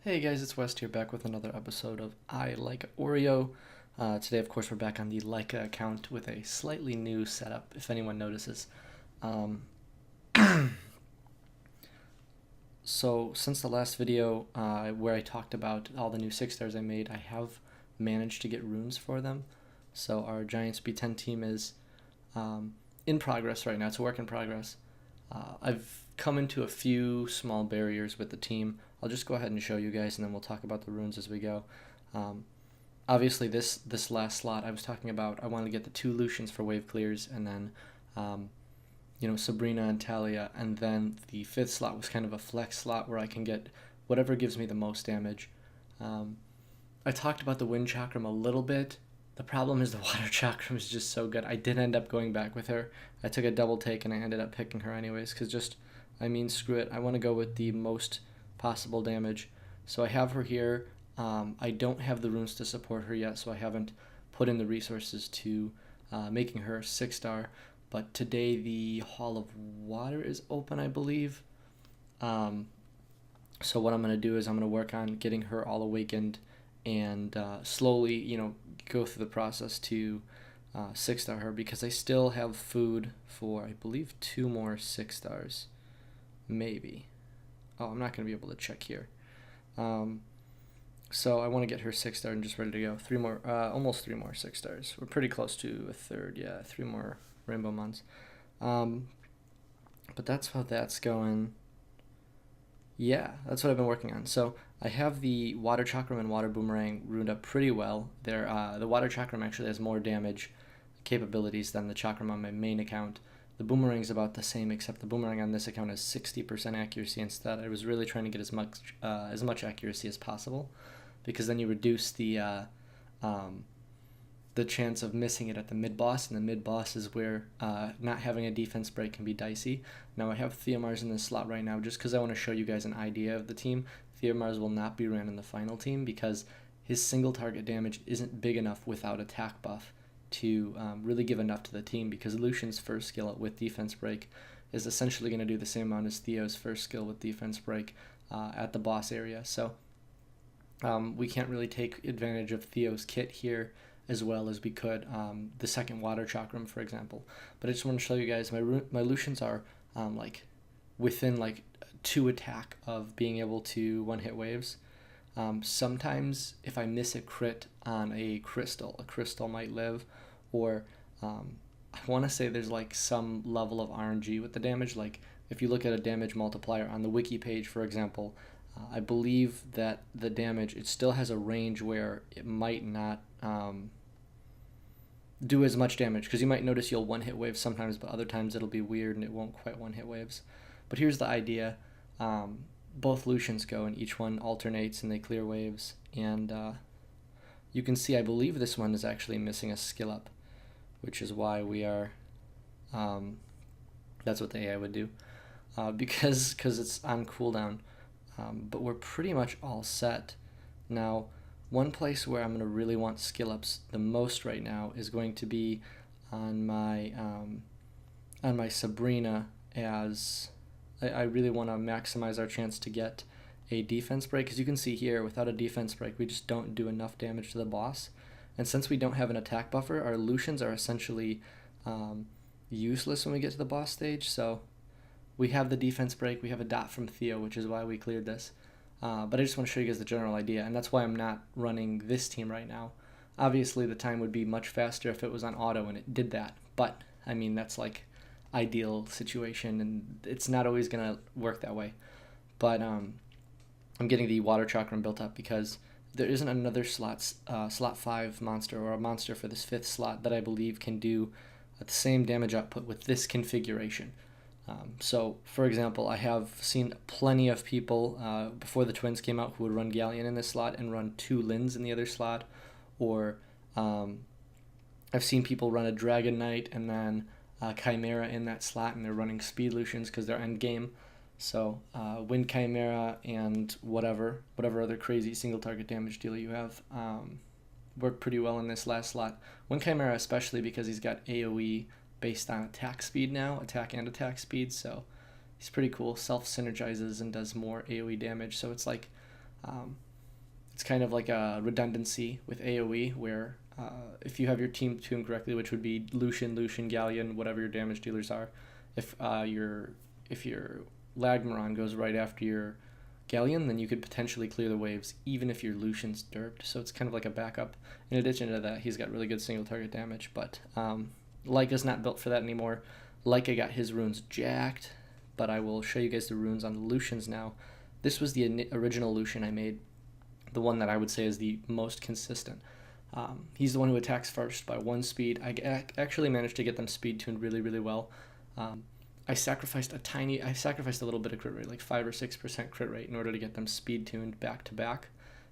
Hey guys, it's West here, back with another episode of I Laika Oreo. Today, of course, we're back on the Laika account with a slightly new setup, if anyone notices. Um, so, since the last video where I talked about all the new 6 stars I made, I have managed to get runes for them. So, our Giants B10 team is in progress right now. It's a work in progress. I've come into a few small barriers with the team. I'll just go ahead and show you guys, and then we'll talk about the runes as we go. Obviously, this last slot I was talking about, I wanted to get the 2 Lushens for wave clears, and then Sabrina and Talia, and then the 5th slot was kind of a flex slot where I can get whatever gives me the most damage. I talked about the wind chakram a little bit. The problem is the water chakram is just so good. I did end up going back with her. I took a double take and I ended up picking her anyways because screw it. I want to go with the most possible damage. So I have her here. I don't have the runes to support her yet, so I haven't put in the resources to making her 6 star. But today the Hall of Water is open, I believe. So what I'm going to do is I'm going to work on getting her all awakened and slowly, go through the process to 6 star her, because I still have food for, I believe, 2 more 6 stars. Maybe. Oh, I'm not going to be able to check here. So I want to get her 6 star and just ready to go. 3 more, almost 3 more 6 stars. We're pretty close to a third. Yeah, 3 more rainbow mons. But that's how that's going. Yeah, that's what I've been working on. So I have the water chakram and water boomerang ruined up pretty well. The water chakram actually has more damage capabilities than the chakram on my main account. The boomerang is about the same, except the boomerang on this account has 60% accuracy instead. I was really trying to get as much accuracy as possible, because then you reduce the chance of missing it at the mid boss, and the mid boss is where not having a defense break can be dicey. Now I have Theomars in this slot right now just because I want to show you guys an idea of the team. Theomars will not be ran in the final team because his single target damage isn't big enough without attack buff to really give enough to the team, because Lushen's first skill with defense break is essentially going to do the same amount as Theo's first skill with defense break at the boss area. So we can't really take advantage of Theo's kit here as well as we could the second water chakram, for example. But I just want to show you guys my Lushens are within 2 attack of being able to one-hit waves. Sometimes if I miss a crit on a crystal might live, or I want to say there's some level of RNG with the damage. Like if you look at a damage multiplier on the wiki page, for example, I believe that the damage, it still has a range where it might not do as much damage, because you might notice you'll one-hit wave sometimes, but other times it'll be weird and it won't quite one-hit waves. But here's the idea. Both Lushens go and each one alternates and they clear waves, and you can see I believe this one is actually missing a skill up, which is why we are that's what the AI would do, because it's on cooldown. But we're pretty much all set. Now, one place where I'm going to really want skill ups the most right now is going to be on my Sabrina, as I really want to maximize our chance to get a defense break. As you can see here, without a defense break, we just don't do enough damage to the boss. And since we don't have an attack buffer, our Lushens are essentially useless when we get to the boss stage. So we have the defense break, we have a dot from Theo, which is why we cleared this. But I just want to show you guys the general idea, and that's why I'm not running this team right now. Obviously, the time would be much faster if it was on auto and it did that. But, I mean, that's ideal situation, and it's not always going to work that way. But I'm getting the water chakram built up because there isn't another slot 5 monster, or a monster for this 5th slot, that I believe can do the same damage output with this configuration. So, for example, I have seen plenty of people before the twins came out who would run Galleon in this slot and run 2 Lins in the other slot, or I've seen people run a Dragon Knight and then Chimera in that slot, and they're running Speed Lushens because they're end game. So Wind Chimera and whatever other crazy single target damage deal you have work pretty well in this last slot. Wind Chimera especially, because he's got AoE based on attack speed now, attack and attack speed, so he's pretty cool. Self-synergizes and does more AoE damage, so it's It's kind of like a redundancy with AoE where if you have your team tuned correctly, which would be Lushen, Galleon, whatever your damage dealers are, if your Lagmaron goes right after your Galleon, then you could potentially clear the waves even if your Lushen's derped. So it's kind of like a backup. In addition to that, he's got really good single target damage, but Laika's not built for that anymore. Laika got his runes jacked, but I will show you guys the runes on the Lushens now. This was the original Lushen I made, the one that I would say is the most consistent. He's the one who attacks first by 1 speed. I actually managed to get them speed tuned really, really well. I sacrificed a little bit of crit rate, like 5 or 6% crit rate, in order to get them speed tuned back to back,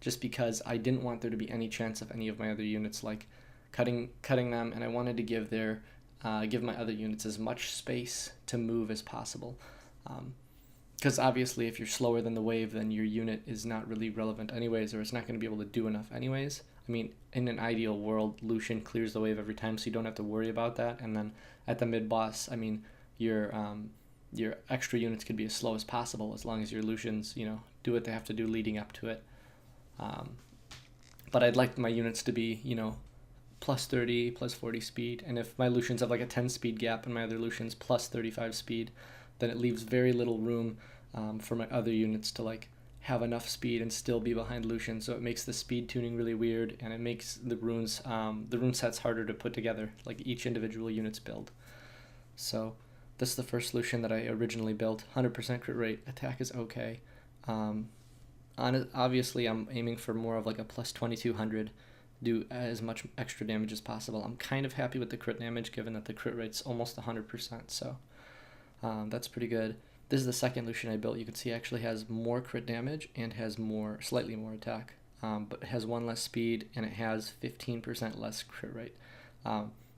just because I didn't want there to be any chance of any of my other units like cutting them, and I wanted to give my other units as much space to move as possible. Because obviously if you're slower than the wave, then your unit is not really relevant anyways, or it's not going to be able to do enough anyways. I mean, in an ideal world, Lushen clears the wave every time, so you don't have to worry about that. And then at the mid-boss, I mean, your extra units could be as slow as possible as long as your Lushens, do what they have to do leading up to it. But I'd like my units to be, plus 30, plus 40 speed. And if my Lushens have like a 10 speed gap and my other Lushens plus 35 speed, then it leaves very little room for my other units to like have enough speed and still be behind Lushen. So it makes the speed tuning really weird, and it makes the rune sets harder to put together, like each individual unit's build. So this is the first Lushen that I originally built. 100% crit rate, attack is okay. Obviously I'm aiming for more of like a plus 2200, do as much extra damage as possible. I'm kind of happy with the crit damage given that the crit rate's almost 100%, so that's pretty good. This is the second Lushen I built. You can see it actually has more crit damage and has slightly more attack, but it has 1 less speed and it has 15% less crit rate.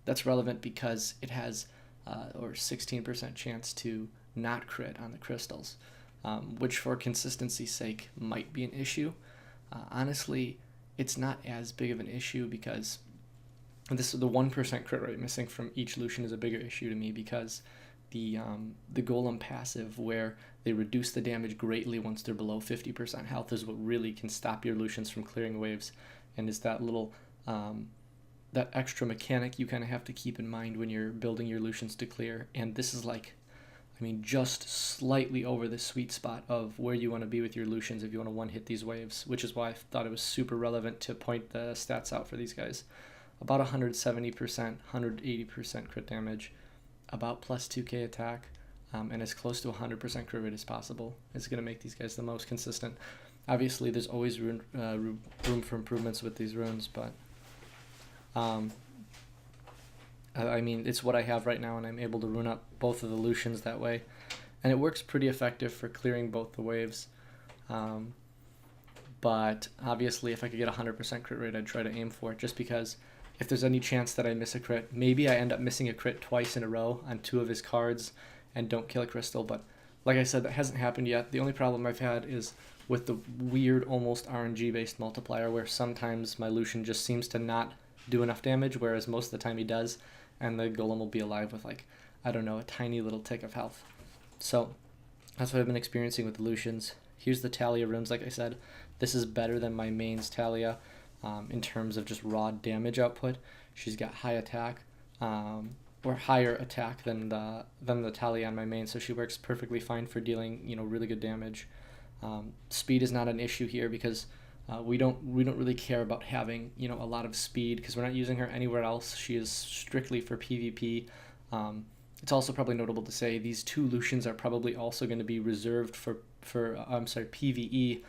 That's relevant because it has 16% chance to not crit on the crystals, which for consistency's sake might be an issue. Honestly, it's not as big of an issue because the 1% crit rate missing from each Lushen is a bigger issue to me, because the Golem passive, where they reduce the damage greatly once they're below 50% health, is what really can stop your Lushens from clearing waves, and is that little that extra mechanic you kind of have to keep in mind when you're building your Lushens to clear. And this is like, just slightly over the sweet spot of where you want to be with your Lushens if you want to one-hit these waves, which is why I thought it was super relevant to point the stats out for these guys. About 170%, 180% crit damage, about plus 2k attack, and as close to 100% crit rate as possible is going to make these guys the most consistent. Obviously, there's always room for improvements with these runes, but it's what I have right now, and I'm able to rune up both of the Lushens that way, and it works pretty effective for clearing both the waves. But obviously, if I could get 100% crit rate, I'd try to aim for it, just because if there's any chance that I miss a crit, maybe I end up missing a crit twice in a row on 2 of his cards and don't kill a crystal. But like I said, that hasn't happened yet. The only problem I've had is with the weird, almost RNG-based multiplier, where sometimes my Lushen just seems to not do enough damage, whereas most of the time he does, and the Golem will be alive with, like, I don't know, a tiny little tick of health. So that's what I've been experiencing with the Lushens. Here's the Talia runes. Like I said, this is better than my main's Talia in terms of just raw damage output. She's got high attack, or higher attack than the Talia on my main, so she works perfectly fine for dealing really good damage. Speed is not an issue here because we don't really care about having a lot of speed, because we're not using her anywhere else. She is strictly for PvP. It's also probably notable to say these 2 Lushens are probably also going to be reserved for PvE,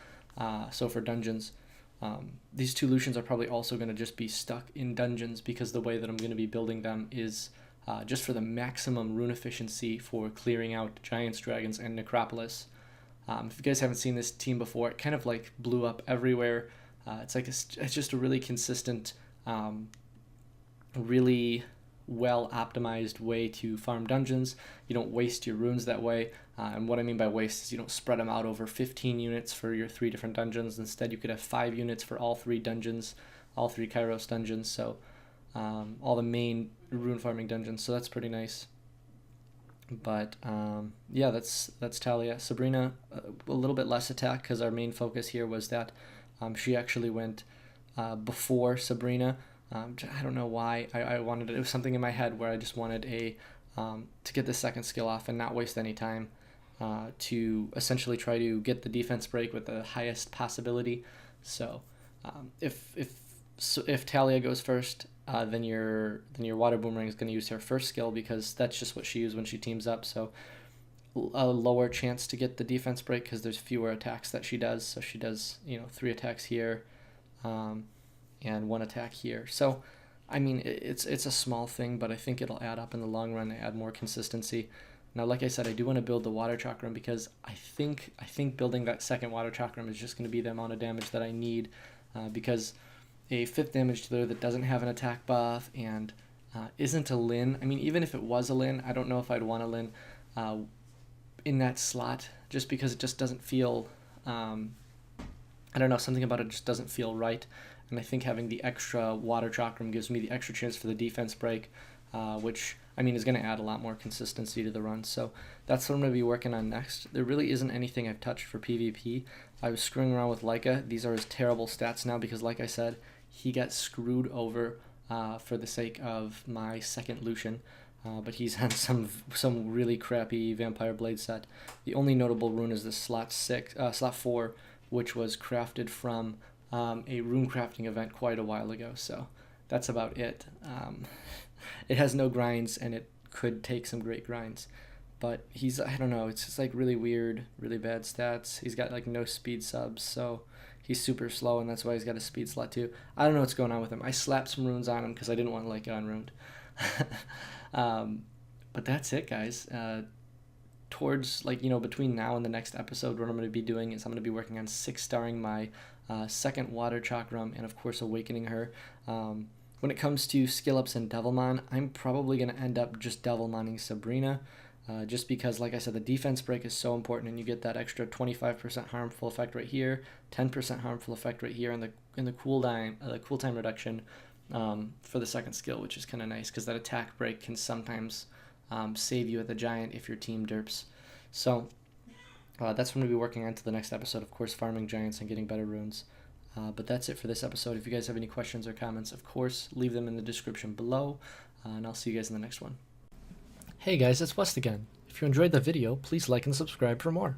so for dungeons. These 2 Lushens are probably also going to just be stuck in dungeons, because the way that I'm going to be building them is just for the maximum rune efficiency for clearing out Giants, Dragons, and Necropolis. If you guys haven't seen this team before, it kind of like blew up everywhere. It's just a really consistent, really well optimized way to farm dungeons. You don't waste your runes that way, and what I mean by waste is you don't spread them out over 15 units for your 3 different dungeons. Instead, you could have 5 units for all 3 dungeons, all 3 Kairos dungeons, so all the main rune farming dungeons, so that's pretty nice. But yeah, that's Talia. Sabrina, a little bit less attack because our main focus here was that she actually went before Sabrina. I don't know why I wanted it. It was something in my head where I just wanted to get the second skill off and not waste any time to essentially try to get the defense break with the highest possibility. So if Talia goes first, then your water boomerang is going to use her first skill because that's just what she used when she teams up. So a lower chance to get the defense break because there's fewer attacks that she does. So she does 3 attacks here, and 1 attack here. So I mean it's a small thing, but I think it'll add up in the long run and add more consistency. Now, like I said, I do want to build the water chakram because I think building that second water chakram is just going to be the amount of damage that I need, because a 5th damage dealer that doesn't have an attack buff and isn't a Lin. I mean, even if it was a Lin, I don't know if I'd want a Lin in that slot just because it just doesn't feel, I don't know, something about it just doesn't feel right. And I think having the extra water chakram gives me the extra chance for the defense break, which I mean is going to add a lot more consistency to the run. So that's what I'm going to be working on next. There really isn't anything I've touched for PvP. I was screwing around with Laika. These are his terrible stats now because, like I said, he got screwed over for the sake of my second Lushen. But he's on some really crappy Vampire Blade set. The only notable rune is the slot 4, which was crafted from a rune crafting event quite a while ago. So that's about it. It has no grinds, and it could take some great grinds. But he's, I don't know, it's just like really weird, really bad stats. He's got like no speed subs, so he's super slow, and that's why he's got a speed slot too. I don't know what's going on with him. I slapped some runes on him because I didn't want to like get unruined. But that's it, guys. Towards between now and the next episode, what I'm going to be doing is I'm going to be working on 6-starring my second water chakram and of course awakening her. When it comes to skill ups and Devilmon, I'm probably going to end up just Devilmoning Sabrina, just because, like I said, the defense break is so important, and you get that extra 25% harmful effect right here, 10% harmful effect right here, and the cooltime reduction for the second skill, which is kind of nice because that attack break can sometimes save you at the giant if your team derps. So that's what I'm going to be working on to the next episode, of course, farming giants and getting better runes. But that's it for this episode. If you guys have any questions or comments, of course, leave them in the description below, and I'll see you guys in the next one. Hey guys, it's West again. If you enjoyed the video, please like and subscribe for more.